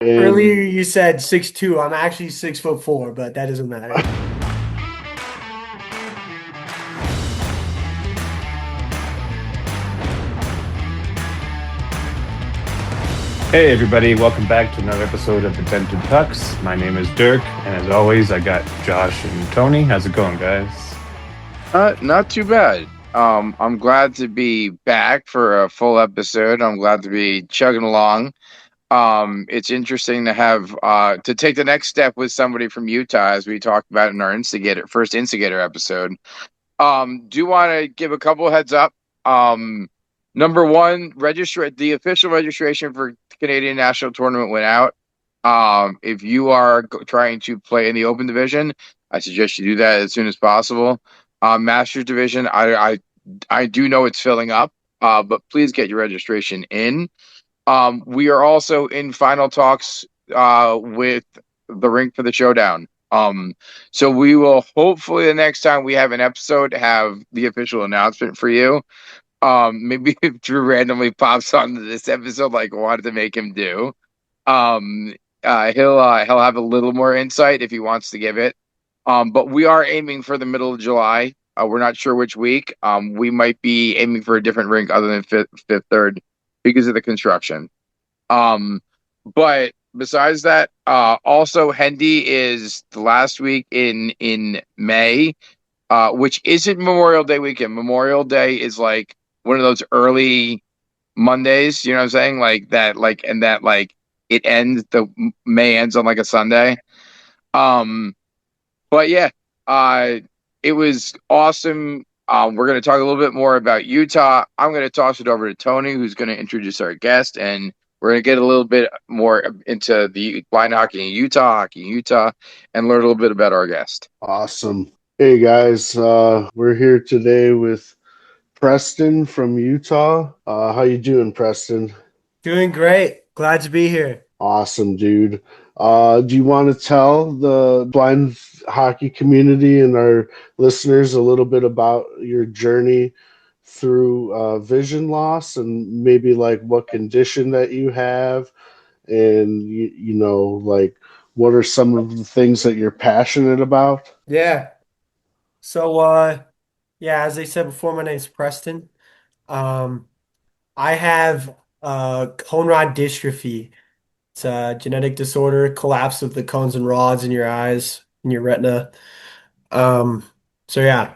And Earlier you said 6'2". I'm actually 6'4", but that doesn't matter. hey, everybody, welcome back to another episode of the Dented Pucks. My name is Dirk, and as always, I got Josh and Tony. How's it going, guys? Not too bad. I'm glad to be back for a full episode. I'm glad to be chugging along. It's interesting to have to take the next step with somebody from Utah, as we talked about in our first instigator episode. Do want to give a couple heads up. Um, Number one, register the official registration for Canadian National Tournament went out. If you are trying to play in the Open Division, I suggest you do that as soon as possible. Masters Division, I do know it's filling up, but please get your registration in. We are also in final talks with the Rink for the Showdown. So we will hopefully the next time we have an episode have the official announcement for you. Maybe if Drew randomly pops onto this episode like I wanted to make him do. Um, he'll have a little more insight if he wants to give it. But we are aiming for the middle of July. We're not sure which week. We might be aiming for a different rink other than fifth third because of the construction. Um, but besides that, also Hendy is the last week in May, which isn't Memorial Day weekend. Memorial Day is like one of those early Mondays, you know what I'm saying? Like that, it ends the May ends on like a Sunday. Um, but yeah, uh, it was awesome. We're going to talk a little bit more about Utah. I'm going to toss it over to Tony, who's going to introduce our guest, and we're going to get a little bit more into the blind hockey in Utah, and learn a little bit about our guest. Awesome. Hey guys, we're here today with Preston from Utah. How you doing, Preston? Doing great. Glad to be here. Awesome, dude. Do you want to tell the blind hockey community and our listeners a little bit about your journey through vision loss and maybe like what condition that you have and like what are some of the things that you're passionate about? Yeah. So yeah, as I said before, my name's Preston. Um I have cone rod dystrophy. It's a genetic disorder, collapse of the cones and rods in your eyes, in your retina. Um so yeah,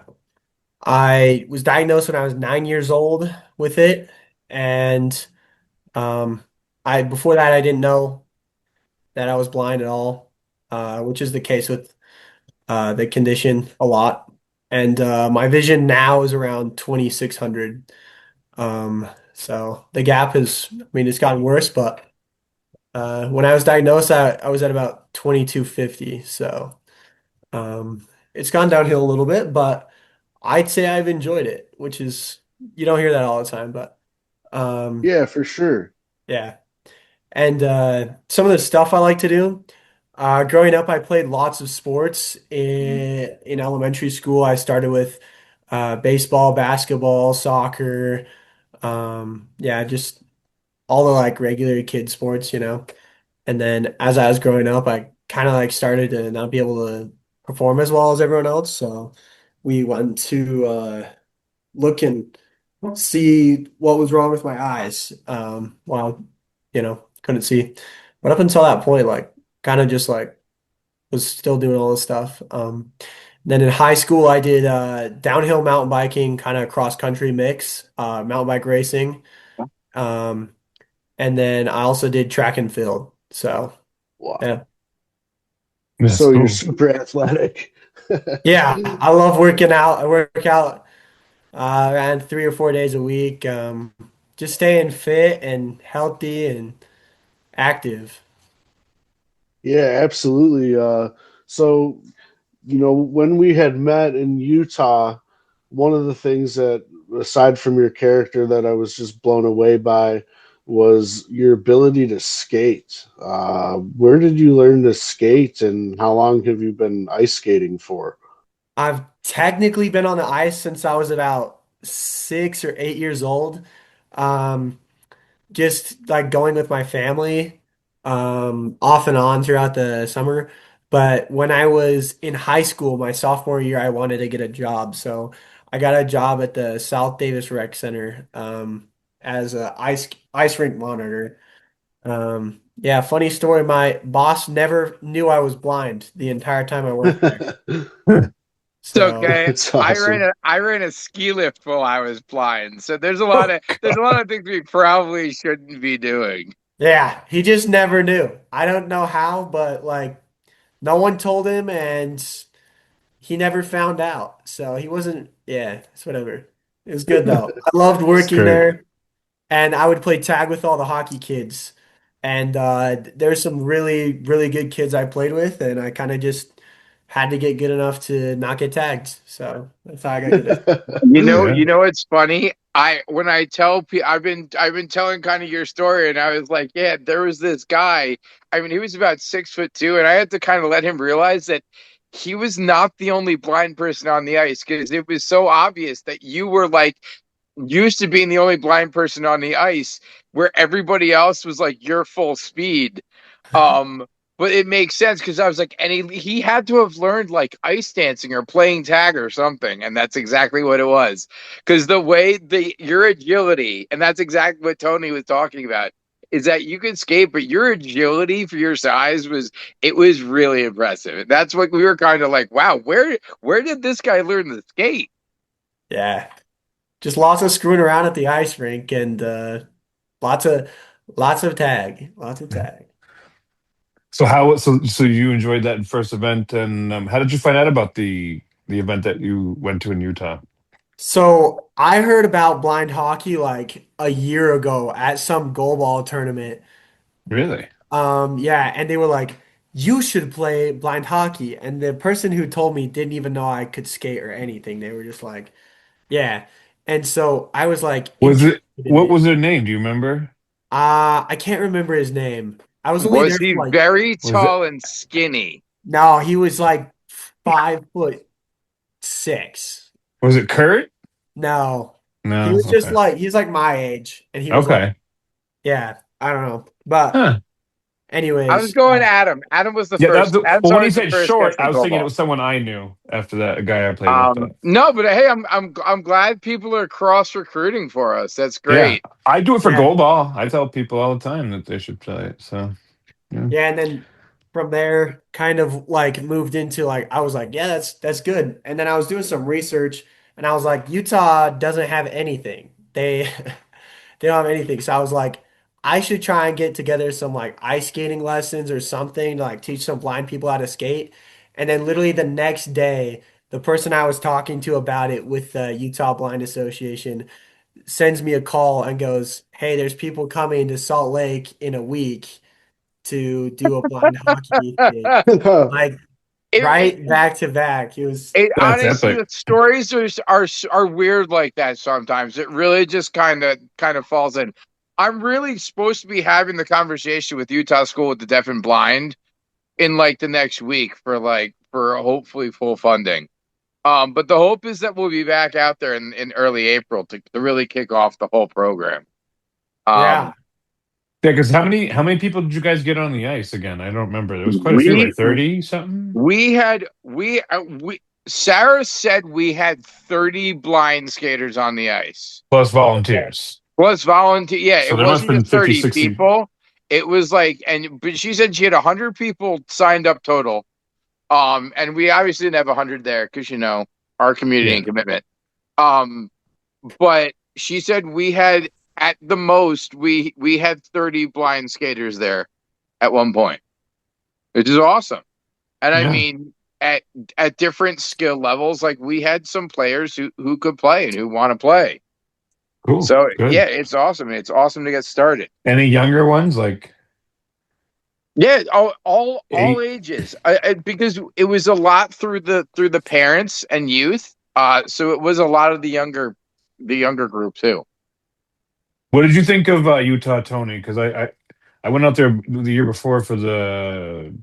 I was diagnosed when I was 9 years old with it, and um I before that I didn't know that I was blind at all, which is the case with the condition a lot. And my vision now is around 2600. So the gap is, I mean, it's gotten worse, but when I was diagnosed, I was at about 2250. So it's gone downhill a little bit, but I'd say I've enjoyed it, which is, you don't hear that all the time, but um, Yeah, for sure. yeah. And some of the stuff I like to do. Growing up, I played lots of sports. In elementary school, I started with baseball, basketball, soccer. Yeah, just all the like regular kid sports, you know. And then as I was growing up, I kind of like started to not be able to perform as well as everyone else. So we went to look and see what was wrong with my eyes. Well, couldn't see. But up until that point, like kind of just like was still doing all this stuff. Then in high school, I did downhill mountain biking, kind of cross country mix, mountain bike racing. Um, and then I also did track and field. So Wow. yeah. That's So you're cool. super athletic. Yeah, I love working out. I work out around 3 or 4 days a week. Just staying fit and healthy and active. Yeah, absolutely. So, when we had met in Utah, one of the things that, aside from your character, that I was just blown away by was your ability to skate. Where did you learn to skate, and how long have you been ice skating for? I've technically been on the ice since I was about 6 or 8 years old. Um, just like going with my family. off and on throughout the summer. But when I was in high school, my sophomore year, I wanted to get a job. So I got a job at the South Davis Rec Center as a ice rink monitor. Yeah, funny story. My boss never knew I was blind the entire time I worked there. It's So okay. That's awesome. I ran a ski lift while I was blind. So there's a lot of things we probably shouldn't be doing. yeah, he just never knew. I don't know how, but like no one told him and he never found out. So he wasn't, yeah, it's whatever. It was good though. I loved It's working great. there and I would play tag with all the hockey kids. And there's some really, really good kids I played with, and I kind of just had to get good enough to not get tagged. So that's how I got good at it. Yeah. You know what's funny? I when I tell people I've been telling kind of your story, and I was like, yeah, there was this guy. I mean, he was about 6'2", and I had to kind of let him realize that he was not the only blind person on the ice because it was so obvious that you were like used to being the only blind person on the ice, where everybody else was like your full speed. Um, but it makes sense because I was like, and he had to have learned like ice dancing or playing tag or something, and that's exactly what it was. Because the way your agility, and that's exactly what Tony was talking about, is that you could skate, but your agility for your size was really impressive. And that's what we were kind of like, wow, where did this guy learn to skate? Yeah, just lots of screwing around at the ice rink and lots of lots of tag. So so you enjoyed that first event, and how did you find out about the event that you went to in Utah? So I heard about blind hockey like a year ago at some goalball tournament. Really? Yeah, and they were like, you should play blind hockey. And the person who told me didn't even know I could skate or anything. They were just like, yeah. And so I was like Was interested it in what it. was their name? Do you remember? I can't remember his name. I was only Was there he for like, very Was it tall and skinny? no, he was like 5'6". was it Kurt? No, he No. was just Okay. like, he's like my age. And he was like, Okay. yeah, I don't know. But Huh. I was anyways, going Adam. Adam was the Yeah, first. Adam's well, when he always the said first short, guess I in was thinking it goalball. was someone I knew after that, a guy I played with. But No, but hey, I'm glad people are cross recruiting for us. That's yeah, great. I do it for yeah. goalball. I tell people all the time that they should play it. So yeah. Yeah, and then from there, kind of like moved into like I was like, yeah, that's good. And then I was doing some research, and I was like, Utah doesn't have anything. They they don't have anything. So I was like, I should try and get together some like ice skating lessons or something to like teach some blind people how to skate. And then literally the next day, the person I was talking to about it with the Utah Blind Association sends me a call and goes, "Hey, there's people coming to Salt Lake in a week to do a blind hockey thing." Like It, right back to back. It was it That's honestly, epic. the stories are weird like that sometimes. It really just kind of falls in. I'm really supposed to be having the conversation with Utah School with the Deaf and Blind in like the next week for hopefully full funding. But the hope is that we'll be back out there in early April to really kick off the whole program. yeah. Um, Yeah, because how many people did you guys get on the ice again? I don't remember. There was quite a few, we like 30 something we had we Sarah said we had 30 blind skaters on the ice. plus Okay. volunteers. Plus volunteer. Yeah, So it there must wasn't have been just 50, 30 60. people. It was like, but she said she had 100 people signed up total. And we obviously didn't have 100 there because our community Yeah. and commitment. Um, but she said we had at the most we had 30 blind skaters there at one point, which is awesome. And I Yeah. mean, at different skill levels, like we had some players who could play and who want to play. Cool. So Good. yeah, it's awesome. It's awesome to get started. Any younger ones like Yeah, all 8? ages. Because it was a lot through the parents and youth. So it was a lot of the younger group too. What did you think of Utah, Tony? Because I went out there the year before for the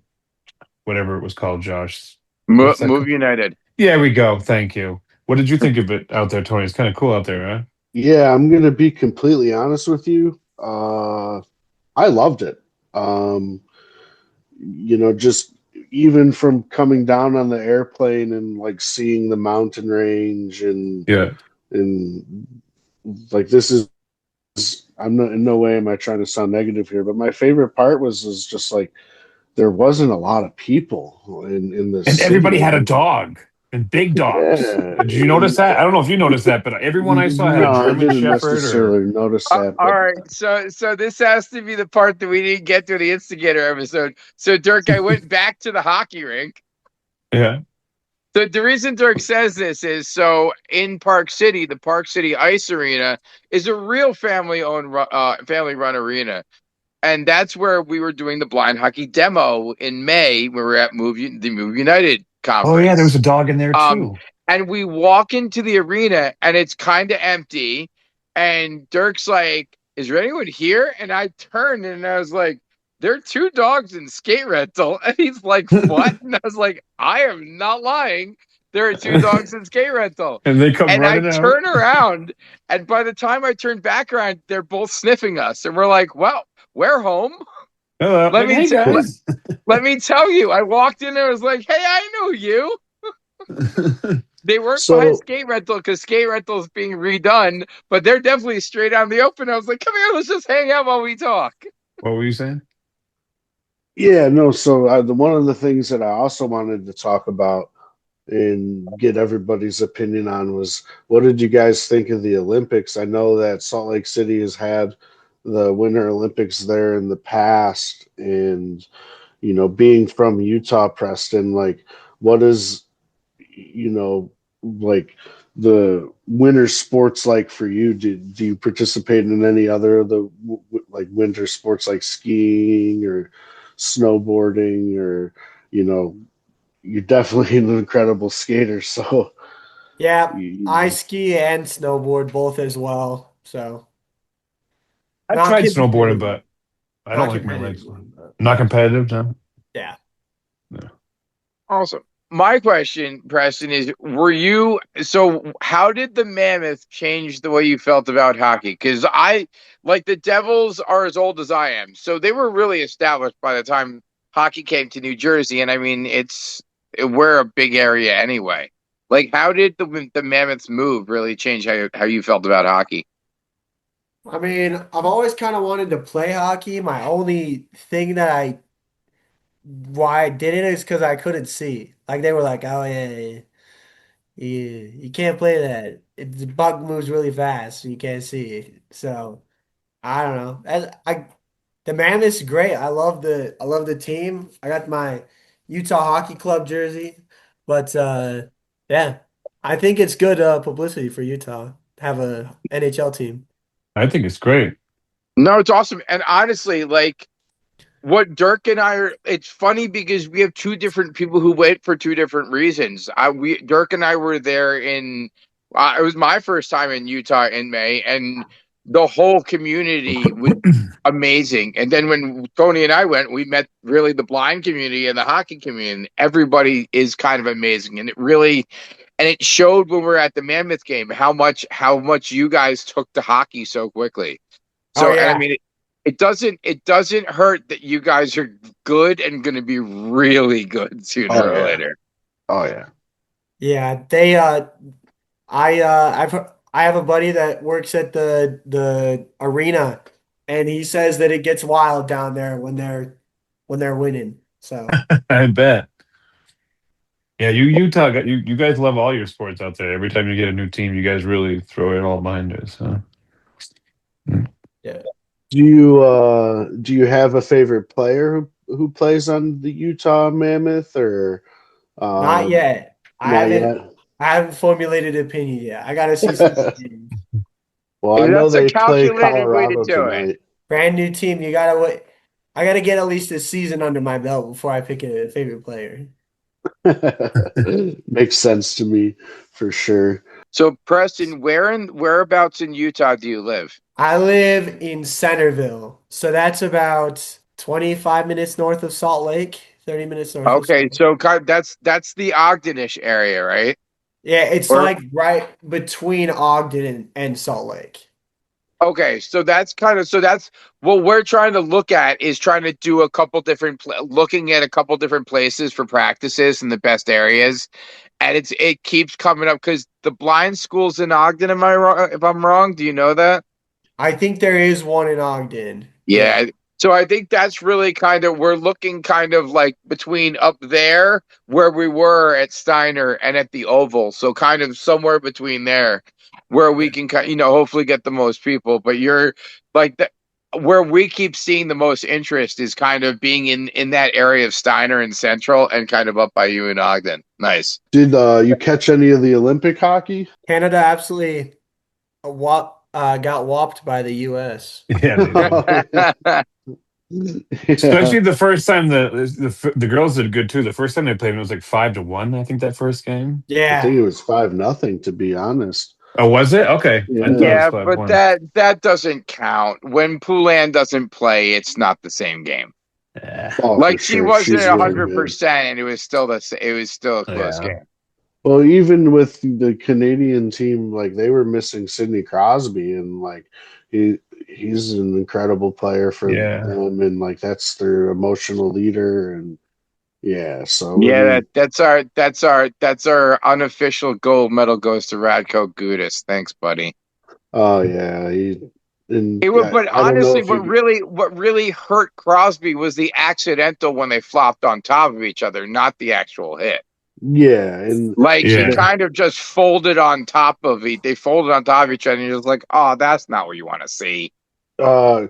whatever it was called, Josh. What's that Move called? United. Yeah, we go. Thank you. What did you think of it out there, Tony? It's kind of cool out there, huh? Yeah, I'm gonna be completely honest with you. I loved it. Um, just even from coming down on the airplane and like seeing the mountain range Yeah. and like this is I'm not in no way am I trying to sound negative here, but my favorite part was just like there wasn't a lot of people in the And everybody city. had a dog and big dogs. Yeah, Did you notice that? I don't know if you noticed that, but everyone I saw had a no, I German didn't Shepherd or necessarily notice that, All but right, so this has to be the part that we didn't get to the instigator episode. So Dirk, I went back to the hockey rink. yeah. The reason Dirk says this is so in Park City, the Park City Ice Arena is a real family run arena. And that's where we were doing the blind hockey demo in May when we were at the Move United Oh yeah, there was conference. a dog in there Um, too. and we walk into the arena and it's kind of empty. And Dirk's like, "Is there anyone here?" And I turned and I was like, "There are two dogs in skate rental." And he's like, "What?" And I was like, "I am not lying. There are two dogs in skate rental." And they come And I running out. turn around, and by the time I turn back around, they're both sniffing us. And we're like, "Well, we're home." Hello. Let Like, me hey t- let, guys. let me tell you, I walked in and I was like, "Hey, I know you." They weren't behind so skate rental because skate rental is being redone, but they're definitely straight out in the open. I was like, "Come here, let's just hang out while we talk." What were you saying? yeah, no, so one of the things that I also wanted to talk about and get everybody's opinion on was what did you guys think of the Olympics? I know that Salt Lake City has had the Winter Olympics there in the past, and being from Utah, Preston, like what is like the winter sports like for you? Do you participate in any other of the like winter sports like skiing or snowboarding or you know you're definitely an incredible skater. So, Yeah, you I know, ski and snowboard both as well. So I've not tried snowboarding, competitive. but I don't Not like my legs. competitively. But Not competitive, no. yeah. No. Awesome. My question, Preston, is how did the Mammoth change the way you felt about hockey? Because I like the Devils are as old as I am. So they were really established by the time hockey came to New Jersey. And I mean, we're a big area anyway. Like, how did the Mammoths move really change how you felt about hockey? I mean, I've always kind of wanted to play hockey. My only thing that I why I did it is because I couldn't see. Like they were like, "Oh yeah, you can't play that. The puck moves really fast, and you can't see." So I don't know. The man is great. I love the team. I got my Utah Hockey Club jersey, but yeah, I think it's good publicity for Utah to have a NHL team. I think it's great. No, it's awesome. And honestly, like what Dirk and I are, it's funny because we have two different people who went for two different reasons. Dirk and I were there it was my first time in Utah in May, and the whole community was amazing. And then when Tony and I went, we met really the blind community and the hockey community. And everybody is kind of amazing, and it showed when we were at the Mammoth game how much you guys took to hockey so quickly. Oh So, and I yeah, mean, it doesn't hurt that you guys are good and going to be really good oh sooner or yeah, later. oh yeah. yeah. I have a buddy that works at the arena, and he says that it gets wild down there when they're winning. So I bet. Yeah, Utah got you guys love all your sports out there. Every time you get a new team, you guys really throw it all behind it. So mm. yeah, Do you have a favorite player who plays on the Utah Mammoth or not um yet. not yet? I haven't formulated an opinion yet. I got to see some games. Well, I know That's a they play calculated way to Colorado do it. tonight. Brand new team. You gotta wait. I gotta get at least a season under my belt before I pick a favorite player. Makes sense to me for sure. So, Preston, whereabouts in Utah do you live? I live in Centerville, so that's about 25 minutes north of Salt Lake, 30 minutes north of Okay, Salt Lake. so that's the Ogdenish area, right? Yeah, it's Or like right between Ogden and Salt Lake. Okay, so that's what we're trying to look at is trying to do looking at a couple different places for practices in the best areas, and it keeps coming up because the blind school's in Ogden. Am I wrong? If I'm wrong, do you know that? I think there is one in Ogden. Yeah. Yeah. So I think that's really we're looking kind of like between up there where we were at Steiner and at the Oval. So kind of somewhere between there where we can hopefully get the most people. But you're like where we keep seeing the most interest is kind of being in that area of Steiner and Central and kind of up by you in Ogden. Nice. Did you catch any of the Olympic hockey? Canada absolutely got whopped by the US. Yeah, they did. Especially the first time the girls did good too. The first time they played, it was like 5-1. I think that first game. I think Yeah. it was 5-0, to be honest. Oh, was it? Okay, I thought it was Yeah, five but one. that doesn't count. When Poulan doesn't play, it's not the same game. Yeah. Oh, Like for she sure. wasn't She's really good. 100%, and it was still a close Yeah. game. Well, even with the Canadian team, like they were missing Sidney Crosby, and like he's an incredible player for Yeah. them, and like that's their emotional leader, and yeah. So I Yeah, mean, that's our unofficial gold medal goes to Radko Gudas. Thanks, buddy. oh yeah, and But I don't know honestly, if he, what really hurt Crosby was the accidental when they flopped on top of each other, not the actual hit. yeah, and Like he Yeah. kind of just folded on top of it. They folded on top of each other, and you're just like, oh, that's not what you want to see.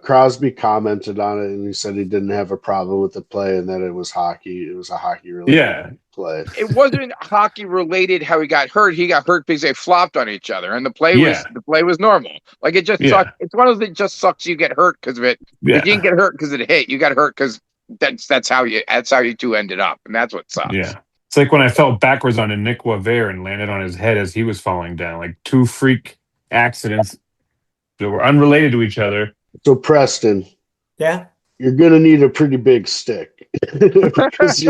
Crosby commented on it, and he said he didn't have a problem with the play, and that it was hockey. It was a hockey related Yeah. play. It wasn't hockey related how he got hurt. He got hurt because they flopped on each other, and the play Yeah. was normal. Like it just Yeah. sucked. It's one of those that just sucks. You get hurt because of it. Yeah. You didn't get hurt because it hit. You got hurt because that's how you two ended up, and that's what sucks. Yeah. It's like when I fell backwards on a Nick Wavere and landed on his head as he was falling down. Like two freak accidents that were unrelated to each other. So Preston, Yeah. you're gonna need a pretty big stick because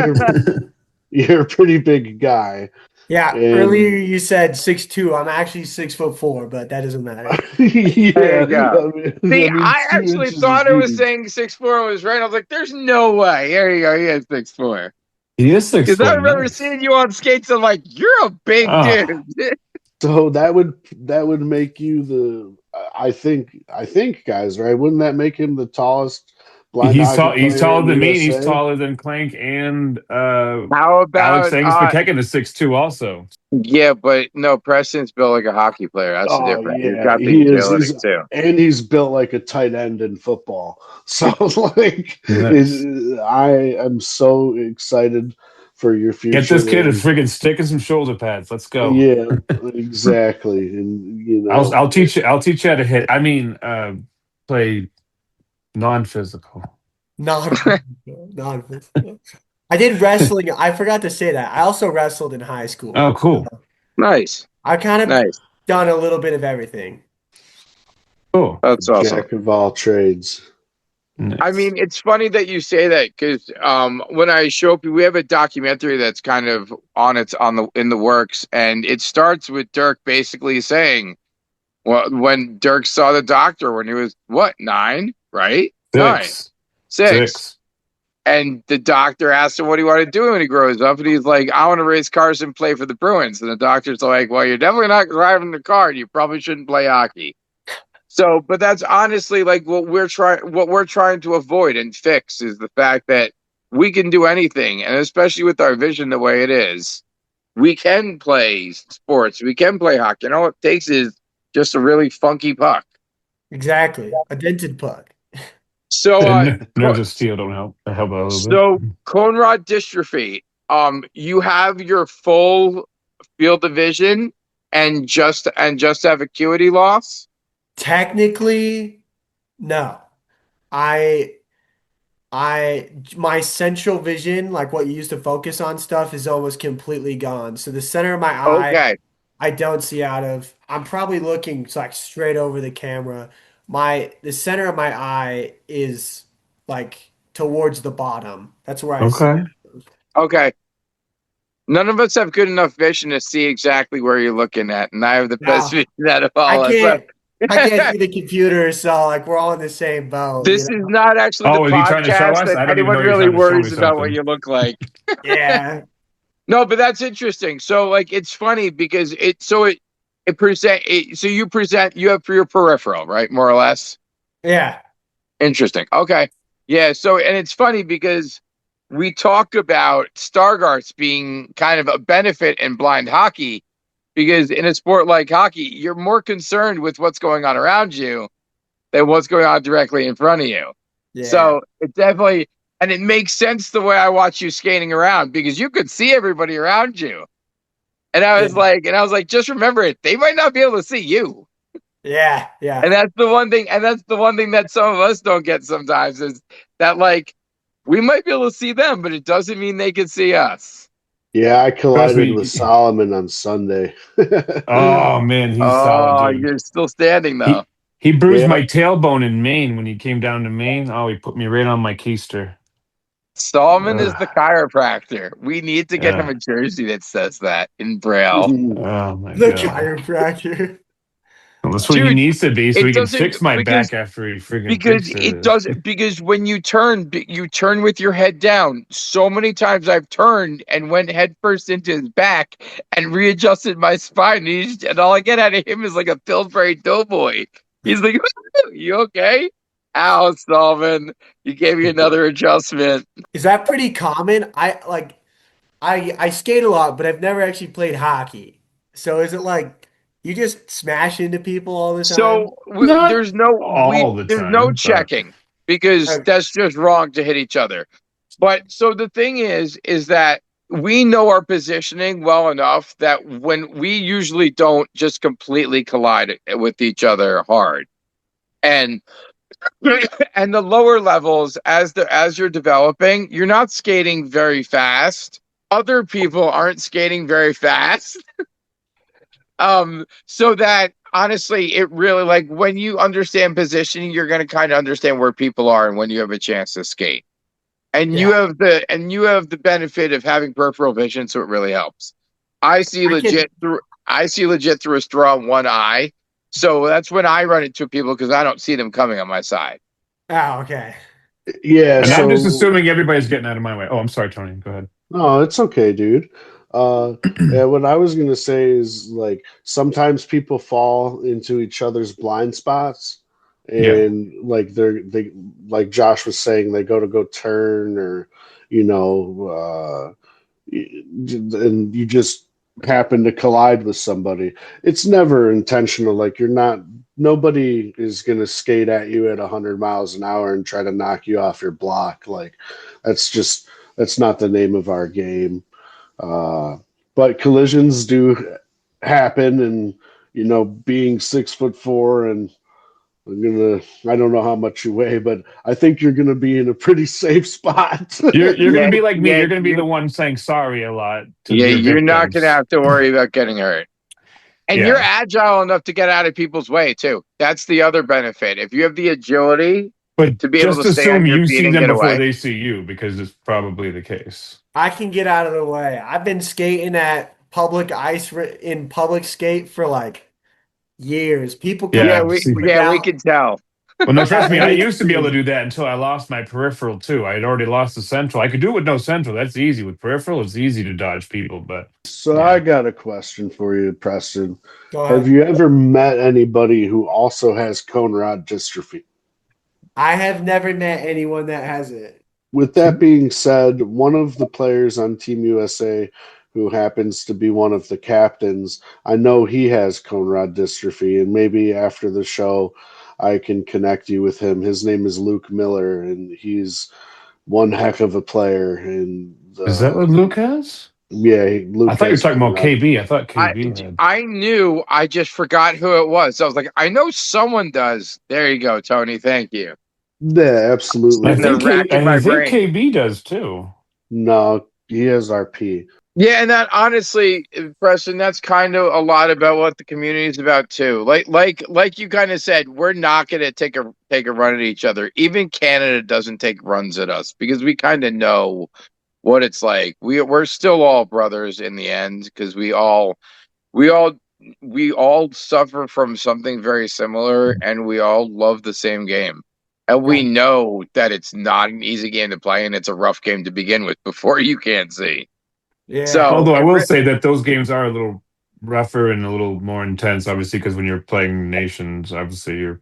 you're a pretty big guy. Yeah. And- Earlier you said 6'2". I'm actually 6'4", but that doesn't matter. Yeah, There you go. I mean, See, that means I 2 actually inches thought is it was huge. saying 6'4" was right. I was like, "There's no way." There you go. He is 6'4". He is 6'4". Because I remember Nice. seeing you on skates. I'm like, "You're a big Oh. dude." So that would make you the I think guys, right? Wouldn't that make him the tallest blind He's hockey tall. He's player taller in than me. And he's USA? taller than Clank and How Alex about Angus McKecken is 6'2" also. Yeah, but no, Preston's built like a hockey player. That's the Oh difference. He's yeah, got the he is. agility too. And he's built like a tight end in football. So like, Nice. I am so excited for your future. Get this kid a and- friggin' stick and some shoulder pads. Let's go. Yeah, exactly. And you know, I'll teach you. I'll teach you how to hit. I mean, play non-physical. Non-physical. I did wrestling. I forgot to say that. I also wrestled in high school. Oh, cool. Nice, I kind of nice. done a little bit of everything. Cool. That's awesome. jack of all trades. Nice. I mean, it's funny that you say that because when I show people, we have a documentary that's kind of in the works, and it starts with Dirk basically saying, well, when Dirk saw the doctor when he was 9, right? 6. 6. And the doctor asked him what he wanted to do when he grows up, and he's like, "I want to race cars and play for the Bruins." And the doctor's like, "Well, you're definitely not driving the car. And you probably shouldn't play hockey." So, but that's honestly like what we're trying to avoid and fix is the fact that we can do anything, and especially with our vision the way it is, we can play sports, we can play hockey. And all it takes is just a really funky puck. Exactly. A dented puck. So, Nerves of steel don't help. Help a little so bit. cone rod dystrophy. You have your full field of vision and just have acuity loss. Technically, no. My central vision, like what you used to focus on stuff, is almost completely gone. So the center of my eye, Okay. I don't see out of. I'm probably looking like straight over the camera. The center of my eye is like towards the bottom. That's where I see. Okay. Okay. None of us have good enough vision to see exactly where you're looking at, and I have the best No. vision out of all I of us. can't. I can't see the computer, so like we're all in the same boat, This is not actually the Oh, is he trying to show podcast us? that I don't even anyone know he's really trying to show me worries about what something. you look like. Yeah. No, but that's interesting. So like it's funny because so you have for your peripheral, right? More or less. Yeah. Interesting. Okay. Yeah, so and it's funny because we talked about Stargarts being kind of a benefit in blind hockey because in a sport like hockey, you're more concerned with what's going on around you than what's going on directly in front of you. Yeah. So it definitely, and it makes sense the way I watch you skating around because you could see everybody around you. Yeah. And I was like, just remember it. They might not be able to see you. Yeah. Yeah. And that's the one thing, and that's the one thing that some of us don't get sometimes is that like we might be able to see them, but it doesn't mean they can see us. Yeah, I Trust collided with me. Solomon on Sunday. Oh man, he's solid, Oh, dude. you're still standing though. He bruised Yeah. my tailbone in Maine when he came down to Maine. Oh, he put me right on my keister. Stallman is the Ugh, chiropractor. We need to get him yeah. a jersey that says that in Braille. Oh my The god. chiropractor. Well, that's what he Dude, needs to be, so it he can doesn't fix my because back after he friggin' because fixes it it. does because when you turn with your head down. So many times I've turned and went headfirst into his back and readjusted my spine, and all I get out of him is like a Pillsbury Doughboy. He's like, "You okay?" Ow, Stallman, you gave me another adjustment. Is that pretty common? I skate a lot, but I've never actually played hockey. So is it like you just smash into people all the time? So Not all the there's no time, but checking because Okay. that's just wrong to hit each other. But so the thing is that we know our positioning well enough that when we usually don't just completely collide with each other hard. And and the lower levels as you're developing, you're not skating very fast. Other people aren't skating very fast. So that honestly, it really like when you understand positioning, you're gonna kind of understand where people are and when you have a chance to skate. And Yeah. you have the benefit of having peripheral vision, so it really helps. I see I can. legit through a straw in one eye. So that's when I run into people because I don't see them coming on my side. Oh, okay. Yeah, and Yeah. I'm just so assuming everybody's getting out of my way. Oh, I'm sorry, Tony. Go ahead. no, it's okay, dude. Yeah, what I was gonna say is like sometimes people fall into each other's blind spots, Yeah. and like they like Josh was saying, they go turn or you know, and you just happen to collide with somebody. It's never intentional. Like you're not. Nobody is gonna skate at you at 100 miles an hour and try to knock you off your block. Like that's not the name of our game. Uh, but collisions do happen, and being 6'4" and I don't know how much you weigh, but I think you're gonna be in a pretty safe spot. You're Yeah, gonna be like me. yeah, You're gonna be the one saying sorry a lot to yeah. your You're not gonna victims. have to worry about getting hurt. And you're Yeah. agile enough to get out of people's way too. That's the other benefit. If you have the agility But to be able to just stay on assume your you feet see and them get before away. they see you because it's probably the case. I can get out of the way. I've been skating at public in public skate for like years. People come Yeah, Yeah. up to we me See. yeah, we without can tell. Well, no, trust without me. I any used to be able to shoes. do that until I lost my peripheral too. I had already lost the central. I could do it with no central. That's easy. With peripheral, it's easy to dodge people. But So I yeah, got a question for you, Preston. Go Have ahead. you ever met anybody who also has cone rod dystrophy? I have never met anyone that has it. With that being said, one of the players on Team USA who happens to be one of the captains, I know he has cone rod dystrophy, and maybe after the show, I can connect you with him. His name is Luke Miller, and he's one heck of a player. And is that what Luke has? yeah, I Luke thought you were has talking cone about rod. KB. I thought I KB had. I knew, I just forgot who it was. So I was like, I know someone does. There you go, Tony. Thank you. Yeah, absolutely. I Sitting there think racking I my think brain. KB does too. No, he has RP. Yeah, and that honestly, Preston, that's kind of a lot about what the community is about too. Like you kind of said, we're not going to take a run at each other. Even Canada doesn't take runs at us because we kind of know what it's like. We're still all brothers in the end because we all we all suffer from something very similar, and we all love the same game. And we know that it's not an easy game to play, and it's a rough game to begin with before you can't see. Yeah. So, Although I will say that those games are a little rougher and a little more intense, obviously, because when you're playing nations, obviously you're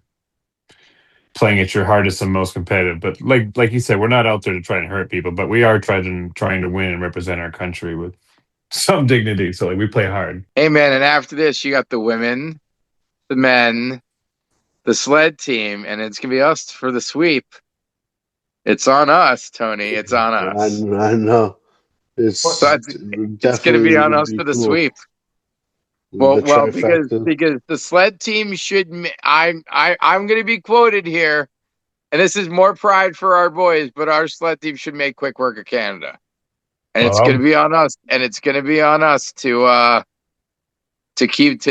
playing at your hardest and most competitive. But like you said, we're not out there to try and hurt people, but we are trying to win and represent our country with some dignity. So like we play hard. hey man, and after this, you got the women, the men, the sled team, and it's gonna be us for the sweep. It's on us, Tony. It's on I, us. I know. So It's it's gonna be definitely on would us be for the cool. sweep. The Well, because trifecta. the sled team should. I'm going to be quoted here, and this is more pride for our boys, but our sled team should make quick work of Canada, and it's going to Well, be on us, and it's going to be on us to keep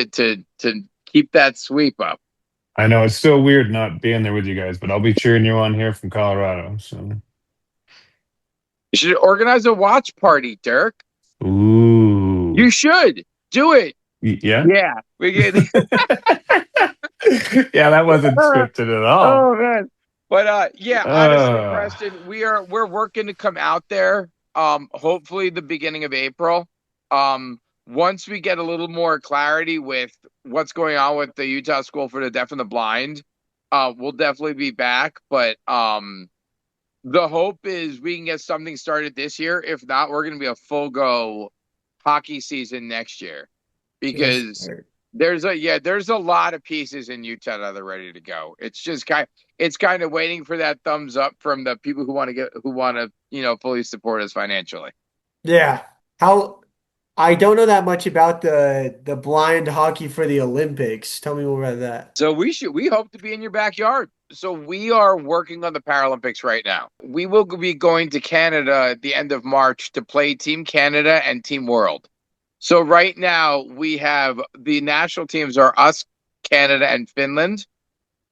that sweep up. I know it's still weird not being there with you guys, but I'll be cheering you on here from Colorado. So, You should organize a watch party, Dirk. ooh, You should do it. yeah, Yeah, we get. yeah, that wasn't scripted at all. Oh man. But yeah, honestly, Uh, Preston, we're working to come out there. Hopefully the beginning of April. Once we get a little more clarity with what's going on with the Utah School for the Deaf and the Blind, we'll definitely be back. But the hope is we can get something started this year. If not, we're gonna be a full go hockey season next year. Because there's a lot of pieces in Utah that are ready to go. It's just kind of waiting for that thumbs up from the people who want to fully support us financially. Yeah. How I don't know that much about the blind hockey for the Olympics. Tell me more about that. So we hope to be in your backyard. So we are working on the Paralympics right now. We will be going to Canada at the end of March to play Team Canada and Team World. So right now we have the national teams are us, Canada, and Finland.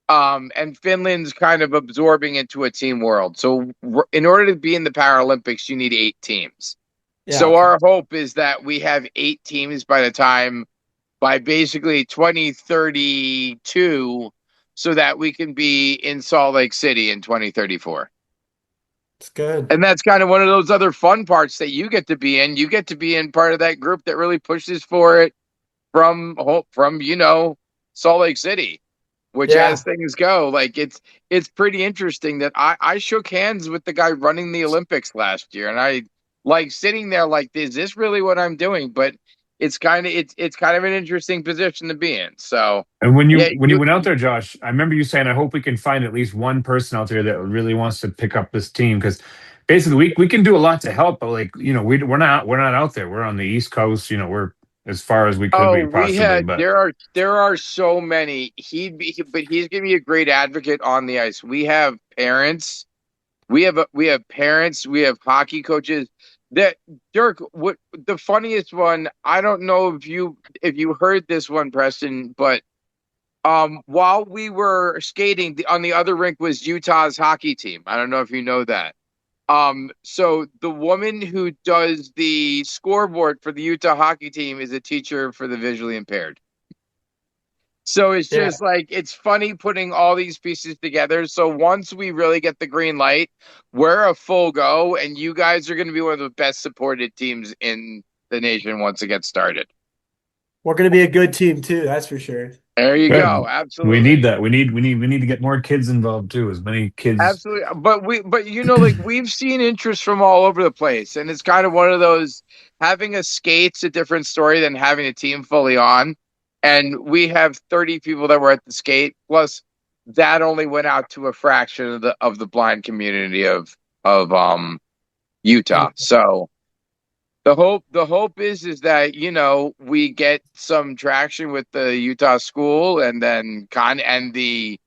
And Finland's kind of absorbing into a team world. So in order to be in the Paralympics, you need 8 teams. Yeah. So our hope is that we have 8 teams by basically 2032, so that we can be in Salt Lake City in 2034. It's good. And that's kind of one of those other fun parts that you get to be in. You get to be in part of that group that really pushes for it from Salt Lake City, which as things go, like it's pretty interesting that I shook hands with the guy running the Olympics last year, and I like sitting there like, is this really what I'm doing? But it's kind of an interesting position to be in. So and when yeah, you went out there, Josh, I remember you saying, "I hope we can find at least one person out there that really wants to pick up this team." Because basically, we can do a lot to help, but like we're not out there. We're on the East Coast. We're as far as we could be possibly. But there are so many. But he's gonna be a great advocate on the ice. We have parents. We have parents. We have hockey coaches. That Dirk, what the funniest one? I don't know if you heard this one, Preston, but while we were skating, on the other rink was Utah's hockey team. I don't know if you know that. So the woman who does the scoreboard for the Utah hockey team is a teacher for the visually impaired. So it's just like, it's funny putting all these pieces together. So once we really get the green light, we're a full go, and you guys are going to be one of the best supported teams in the nation once it gets started. We're going to be a good team too, that's for sure. There you good. go. Absolutely. We need that. We need to get more kids involved too. As many kids. Absolutely. But like we've seen interest from all over the place, and it's kind of one of those, having a skate's a different story than having a team fully on. And we have 30 people that were at the skate, plus that only went out to a fraction of the blind community of Utah. So the hope is that we get some traction with the Utah school, and then this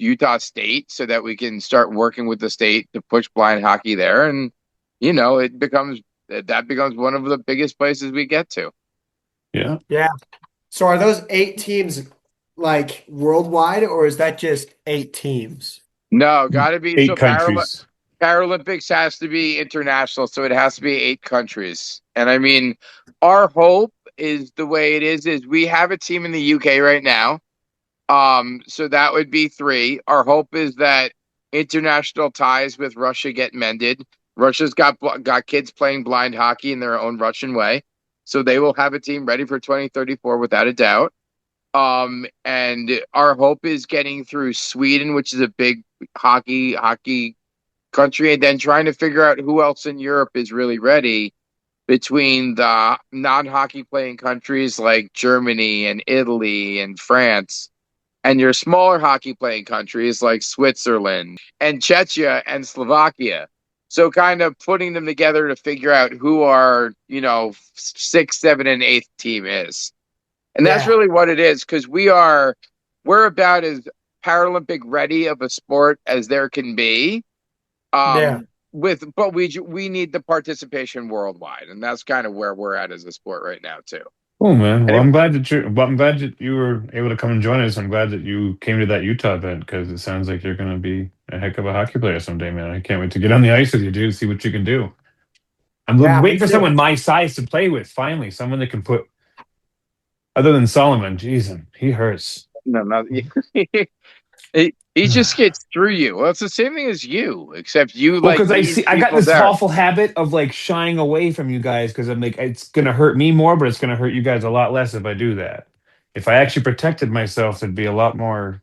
Utah state, so that we can start working with the state to push blind hockey there, and that becomes one of the biggest places we get to. Yeah. Yeah. So are those 8 teams like worldwide, or is that just 8 teams? No, got to be 8 countries. Paralympics has to be international, so it has to be 8 countries. And I mean, our hope is the way it is we have a team in the UK right now. So that would be three. Our hope is that international ties with Russia get mended. Russia's got kids playing blind hockey in their own Russian way, so they will have a team ready for 2034 without a doubt. And our hope is getting through Sweden, which is a big hockey country, and then trying to figure out who else in Europe is really ready between the non-hockey playing countries like Germany and Italy and France and your smaller hockey playing countries like Switzerland and Czechia and Slovakia. So kind of putting them together to figure out who our, sixth, seven, and eighth team is. And that's Yeah. really what it is, because we're about as Paralympic ready of a sport as there can be. Yeah. But we need the participation worldwide, and that's kind of where we're at as a sport right now too. Oh man, well Anyway, I'm glad that you were able to come and join us. I'm glad that you came to that Utah event because it sounds like you're going to be a heck of a hockey player someday, man. I can't wait to get on the ice with you, dude. See what you can do. Yeah, me Waiting for too. someone my size to play with. Finally, someone that can put other than Solomon. Jeez, he hurts. no, not he just gets through you. Well, it's the same thing as you, except you Well, like because ease I got people this down. awful habit of like shying away from you guys because I'm like it's gonna hurt me more, but it's gonna hurt you guys a lot less if I do that. If I actually protected myself, there'd be a lot more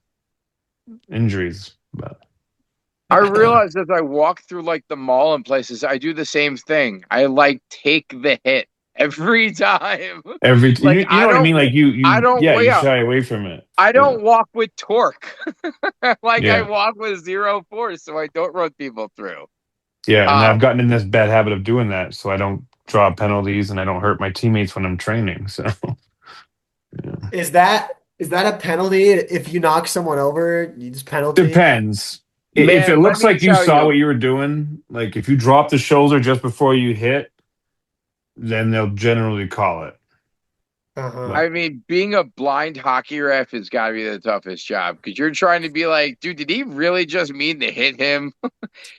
injuries. But I realize as I walk through like the mall and places, I do the same thing. I like take the hit every time. Like you know what I mean? Like I don't yeah, way you up. shy away from it. I Yeah, don't walk with torque. Like I yeah, walk with zero force, so I don't run people through. yeah. And I've Um, gotten in this bad habit of doing that, so I don't draw penalties and I don't hurt my teammates when I'm training. So yeah. Is that a penalty if you knock someone over? You just penalty? Depends. If it Man, let looks me like you tell saw you, what you were doing, like if you drop the shoulder just before you hit, then they'll generally call it. Uh-huh. But I mean, being a blind hockey ref has got to be the toughest job because you're trying to be like, dude, did he really just mean to hit him?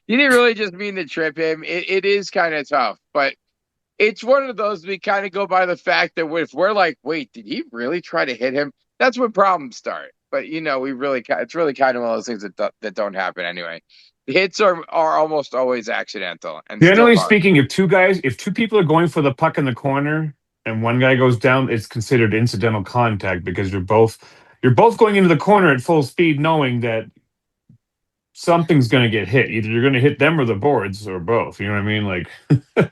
Did he really just mean to trip him? It is kind of tough, but it's one of those we kind of go by the fact that if we're like, wait, did he really try to hit him? That's when problems start. But it's really kind of one of those things that don't happen anyway. The hits are almost always accidental and still generally are. speaking, if two people are going for the puck in the corner and one guy goes down, it's considered incidental contact because you're both going into the corner at full speed, knowing that something's going to get hit. Either you're going to hit them or the boards or both. You know what I mean? Like,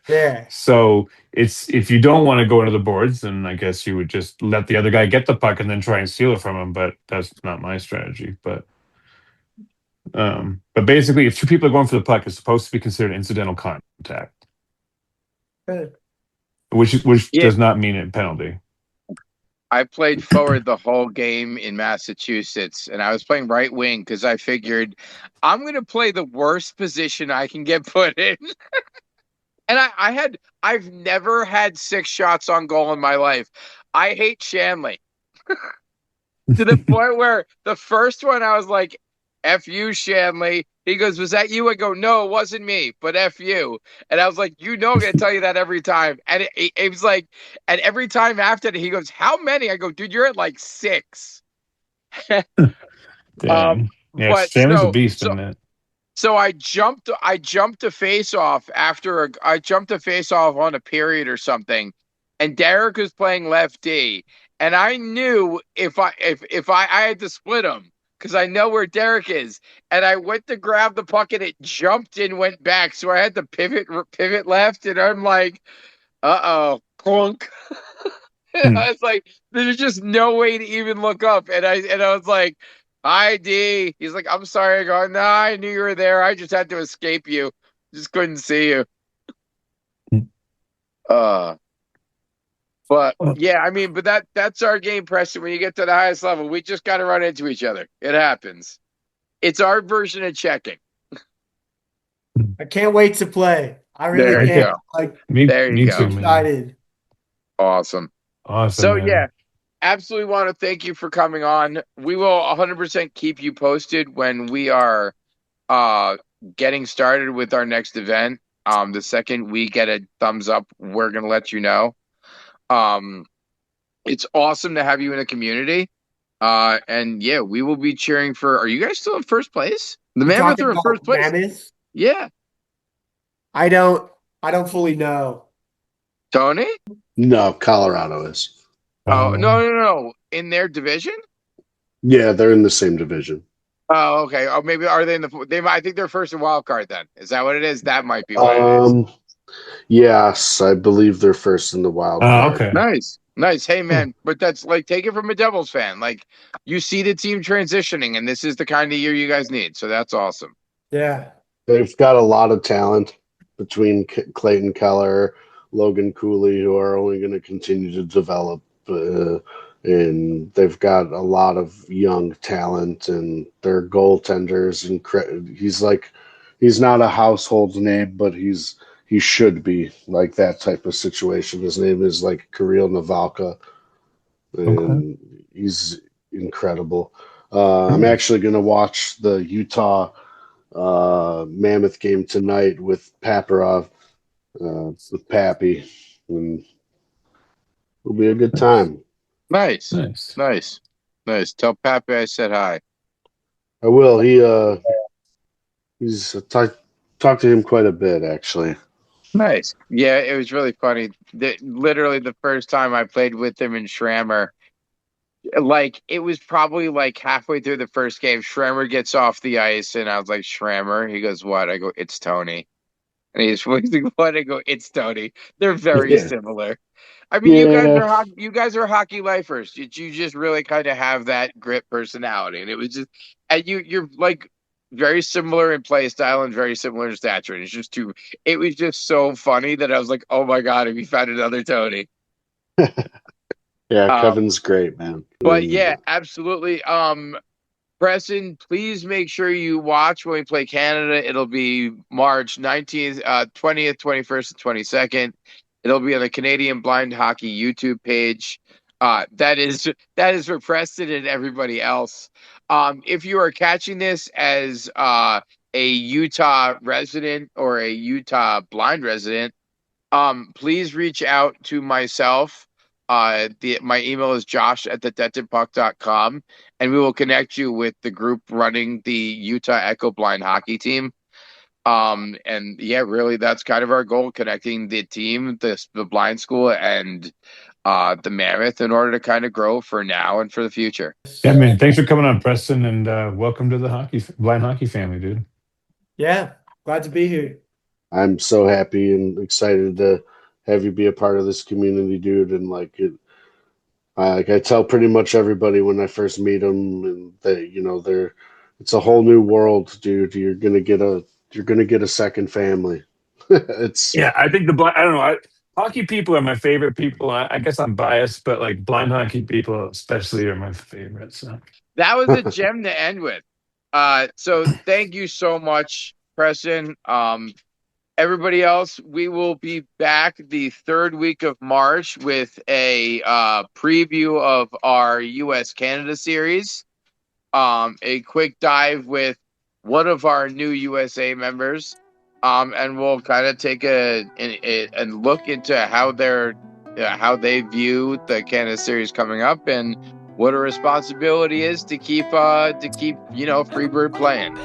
Yeah. so it's if you don't want to go into the boards, then I guess you would just let the other guy get the puck and then try and steal it from him. But that's not my strategy. But basically, if two people are going for the puck, it's supposed to be considered incidental contact, Good. which Yeah, does not mean a penalty. I played forward the whole game in Massachusetts, and I was playing right wing because I figured I'm going to play the worst position I can get put in. And I've never had 6 shots on goal in my life. I hate Shanley to the point where the first one I was like, F you, Shanley. He goes, was that you? I go, no, it wasn't me, but F you. And I was like, I'm going to tell you that every time. And it was like, and every time after that, he goes, how many? I go, dude, you're at like 6. Um, Dang. Yeah, but Stanley's a so, beast so, in that. so I jumped a face off I jumped a face off on a period or something, and Derek was playing left D, and I knew if I had to split him because I know where Derek is, and I went to grab the puck and it jumped and went back, so I had to pivot left, and I'm like, clunk. Hmm. I was like, there's just no way to even look up. And I was like, hi D. He's like, I'm sorry. I go, no, I knew you were there. I just had to escape you. Just couldn't see you. Uh but yeah, I mean, but that's our game, Preston. When you get to the highest level, we just gotta run into each other. It happens. It's our version of checking. I can't wait to play. I really There you can't. go. Like, There you Me I'm go. too, man. excited. Awesome. Awesome, So yeah, man. absolutely want to thank you for coming on. We will 100% keep you posted when we are uh getting started with our next event. The second we get a thumbs up, we're gonna let you know. Um, It's awesome to have you in a community. And yeah, we will be cheering for. Are you guys still in first place? The You Mammoth talking are in first about place. Mammoth? Yeah, I don't fully know. Tony. No, Colorado is. Oh no, Um, no, no! In their division. Yeah, they're in the same division. Oh, okay. Oh, maybe are they in the? They. I think they're first in wild card. Then is that what it is? That might be what it is. Um, yes, I believe they're first in the wild card. okay. Nice, nice. Hey, Hmm. man, but that's like take it from a Devils fan. Like you see the team transitioning, and this is the kind of year you guys need. So that's awesome. Yeah. They've got a lot of talent between Clayton Keller, Logan Cooley, who are only going to continue to develop. And they've got a lot of young talent, and their goaltenders. He's not a household name, but he should be like that type of situation. His name is like Kirill Navalka, Okay. and he's incredible. I'm Nice. actually going to watch the Utah Mammoth game tonight with Paparov, with Pappy, and it'll be a good Nice. time. Nice, Nice. nice, nice. Tell Pappy I said hi. I will. He's talked to him quite a bit actually. Nice. Yeah, it was really funny. Literally the first time I played with him in Schrammer, like it was probably like halfway through the first game. Schrammer gets off the ice, and I was like, "Schrammer." He goes, "What?" I go, "It's Tony." And he's like, "What?" I go, "It's Tony." They're very Yeah, similar. I mean, yeah, you guys are hockey lifers. You just really kind of have that grit personality, and it was just, and you're like very similar in play style and very similar in stature. And it's just too. It was just so funny that I was like, "Oh my god, we found another Tony." yeah. Um, Kevin's great, man. but And yeah, absolutely. Preston, please make sure you watch when we play Canada. It'll be March 19th, 20th, 21st, and 22nd. It'll be on the Canadian Blind Hockey YouTube page. That is for Preston and everybody else. If you are catching this as a Utah resident or a Utah blind resident, please reach out to myself. My email is josh@thedentedpuck.com, and we will connect you with the group running the Utah Echo Blind Hockey team. And yeah, really, that's kind of our goal: connecting the team, the blind school, and the Mammoth, in order to kind of grow for now and for the future. Yeah, man. Thanks for coming on, Preston, and welcome to the blind hockey family, dude. Yeah. Glad to be here. I'm so happy and excited to have you be a part of this community, dude. And I tell pretty much everybody when I first meet them, and they're it's a whole new world, dude. You're gonna get a second family. It's Yeah, I think I don't know. Hockey people are my favorite people. I guess I'm biased, but like blind hockey people, especially, are my favorite. So, That was a gem to end with. So thank you so much, Preston. Everybody else, we will be back the third week of March with a preview of our U.S. Canada series. A quick dive with one of our new USA members, and we'll kind of take a look into how they view the Canada series coming up and what a responsibility is to keep Freebird playing.